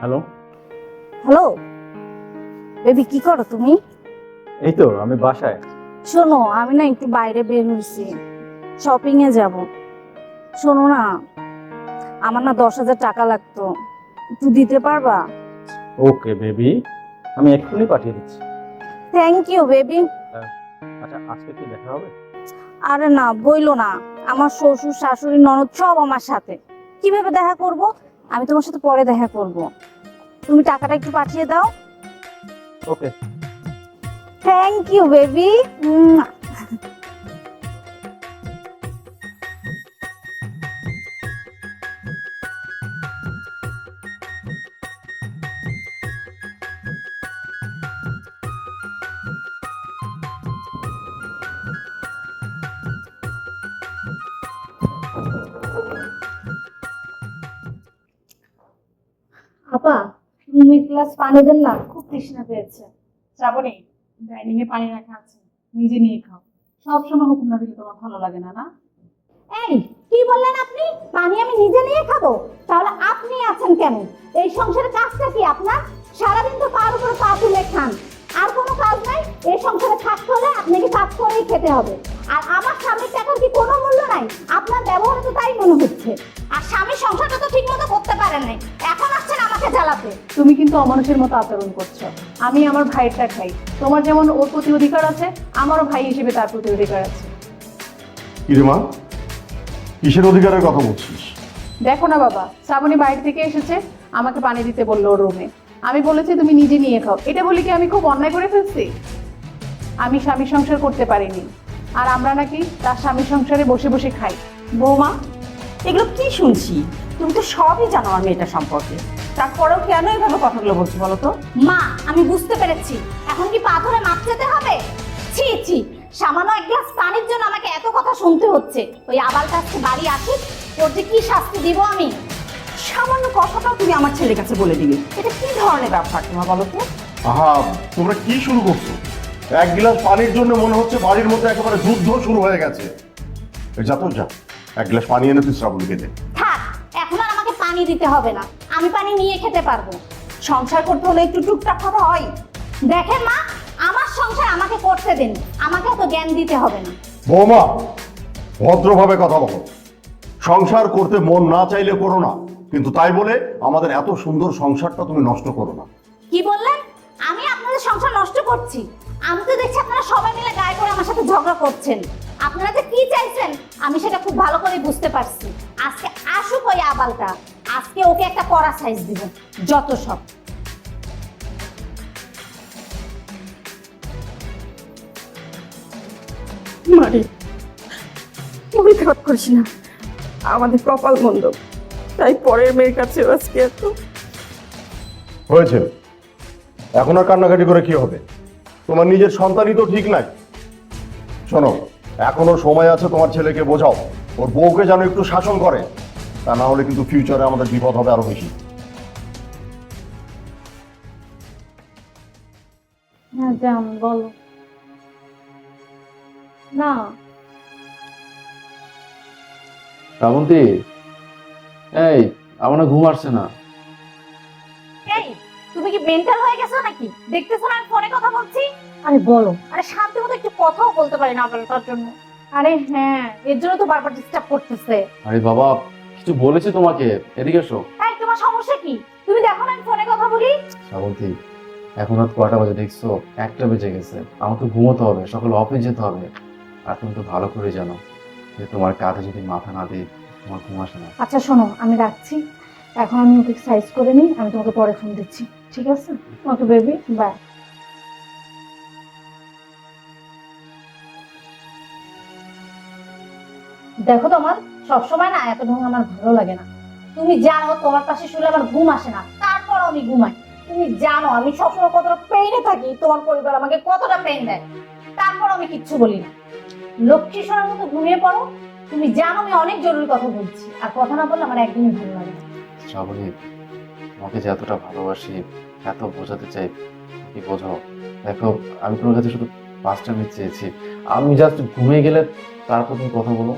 Hello. Hello baby, কি করো তুমি? এই তো আমি বাসায়। শোনো, আমি না একটু বাইরে বের হয়েছি, শপিং এ যাব। শোনো না, আমার না 10,000 টাকা লাগতো, একটু দিতে পারবা? ওকে বেবি, আমি এক্ষুনি পাঠিয়ে দিচ্ছি। Thank you baby. আচ্ছা, আজকে কি দেখা হবে? আরে না, বইলো না, আমার শ্বশুর শাশুড়ি ননদ সব আমার সাথে, কিভাবে দেখা করব? আমি তোমার সাথে পরে দেখা করব, তুমি টাকাটা একটু পাঠিয়ে দাও। ওকে। Thank you baby. আপা, তুমি এক গ্লাস পানি দেন না, খুব তৃষ্ণা পেয়েছে। শ্রাবণী, ডাইনিং এ পানি রাখা আছে, নিজে নিয়ে খাও। সব সময় হুকুম না দিলে তোমার ভালো লাগে না, না? এই, কি বললেন আপনি? পানি আমি নিজে নিয়ে খাবো? তাহলে আপনি আছেন কেন? এই সংসারের কাজটা কি আপনার? সারাদিন তো তার উপর পা তুলে খান, আর কোনো কাজ নাই। এই সংসারে থাকতে হলে আপনাকে কাজ করেই খেতে হবে। আর আমার স্বামীর টাকার কি কোনো মূল্য নাই? আপনার ব্যবহারে তো তাই মনে হচ্ছে। আর স্বামীর সংসারটা তো ঠিক মতো করতে পারেন নাই, এখন আসছেন আমাকে জ্বালাতে। তুমি কিন্তু অমানুষের মতো আচরণ করছো। আমি আমার ভাইয়েরটা খাই, তোমার যেমন ওর প্রতি অধিকার আছে, আমারও ভাই হিসেবে তার প্রতি অধিকার আছে। কিরে মা, কিসের অধিকারের কথা বলছিস? দেখো না বাবা, শ্রাবণী বাইরে থেকে এসেছে, আমাকে পানি দিতে বললো ওর রুমে। আমি বলেছি তুমি নিজে নিয়ে খাও। এটা বলি কি আমি খুব অন্যায় করে ফেলছি? আমি স্বামী সংসার করতে পারিনি, আর আমরা নাকি তার স্বামী সংসারে বসে বসে খাই। বৌমা, এগুলো কি শুনছি? তুমি তো সবই জানো আমার মেয়েটা সম্পর্কে, তারপরেও কেন এইভাবে কথাগুলো বলছো বলো তো? মা, আমি বুঝতে পেরেছি, এখন কি পা ধরে মাপ যেতে হবে? ছি ছি, সামান্য এক গ্লাস পানির জন্য আমাকে এত কথা শুনতে হচ্ছে। ওই আবালটা আজকে বাড়ি আসুক, ওর যে কি শাস্তি দিব আমি। সামান্য কথাটাও তুমি আমার ছেলের কাছে বলে দিবে? এটা কি ধরনের ব্যবহার তোমার বলো তো? আহা, তোমরা কি শুরু করছো? এক গিলাস পানির জন্য মনে হচ্ছে বাড়ির মধ্যে একেবারে যুদ্ধ শুরু হয়ে গেছে। যা তো যা, এক গ্লাস পানি এনে তুই শ্রাবণীকে দে। থাক, এখন আর আমাকে পানি দিতে হবে না, আমি পানি নিয়ে খেতে পারবো। সংসার করতে হলে একটু টুকটাক কথা হয়। দেখেন মা, আমার সংসার আমাকে করতে দিন, আমাকে এত জ্ঞান দিতে হবে না। বৌমা, ভদ্রভাবে কথা বলো। সংসার করতে মন না চাইলে করো না, কিন্তু তাই বলে আমাদের এত সুন্দর সংসারটা তুমি নষ্ট করো না। কি বললেন? আমি আপনাদের সংসার নষ্ট করছি? আমি তো দেখছি আপনারা সবাই মিলে গায়ে করে আমার সাথে ঝগড়া করছেন। আপনারা যে কি চাইছেন আমি সেটা খুব ভালো করে বুঝতে পারছি। আজকে আসুক ওই আবালটা, আজকে ওকে একটা কড়া সাইজ দিব, যত সব। মারে, তুমি খারাপ করিস না, আমাদের কপাল মন্দ, তাই পরের মেয়ের কাছে আজকে এত। হয়েছে, এখন আর কান্নাকাটি করে কি হবে? তোমার নিজের সন্তানই তো ঠিক নাই। শোনো, এখনো সময় আছে, তোমার ছেলেকে বোঝাও ওর বউকে যেন একটু শাসন করে, তা না হলে কিন্তু ফিউচারে আমাদের বিপদ হবে আরো বেশি। হ্যাঁ যান, বলো না। শ্রাবন্তী, এই আমার না ঘুম আসছে না। এই, তুমি কি মেন্টাল হয়ে গেছো নাকি? দেখতেছো না আমি ফোনে কথা বলছি? আরে বলো। আরে শান্তি মতো একটু কথাও বলতে পারি না আবালটার জন্য। আরে হ্যাঁ, এর জন্য তো বারবার ডিস্টার্ব করতেছে। আরে বাবা, কিছু বলেছে তোমাকে? এদিকে এসো। এই, তোমার সমস্যা কি? তুমি দেখো না আমি ফোনে কথা বলি। শ্রাবন্তী, এখন আর কয়টা বাজে দেখছো? 1টা বেজে গেছে, আমাকে ঘুমোতে হবে, সকালে অফিস যেতে হবে। আর তুমি তো ভালো করে জানো যে তোমার কাঁধে যদি মাথা না দিই তোমার ঘুম আসে না। আচ্ছা শোনো, আমি রাখছি, এখন আমি ওকে সাইজ করে নিই, আমি তোমাকে পরে ফোন দিচ্ছি, ঠিক আছে? Okay baby, bye. দেখো, তোমার সবসময় না এত ঢং আমার ভালো লাগে না। তুমি জানো তোমার পাশে শুলে আমার ঘুম আসে না, তারপর আমি ঘুমাই। তুমি জানো আমি সবসময় কতটা পেইনে থাকি, তোমার পরিবার আমাকে কতটা পেইন দেয়, তারপর আমি কিচ্ছু বলি না। লক্ষ্মী সোনার মতো ঘুমিয়ে পড়ো। তুমি জানো আমি অনেক জরুরি কথা বলছি, আর কথা না বললে আমার একদমই ভালো লাগে না। শ্রাবণী, তোমাকে যে এতটা ভালোবাসি, এত বোঝাতে চাই, কি বোঝো? দেখো, আমি তোমার কাছে শুধু 5টা মিনিট চেয়েছি, আমি জাস্ট ঘুমিয়ে গেলে তারপর তুমি কথা বলো।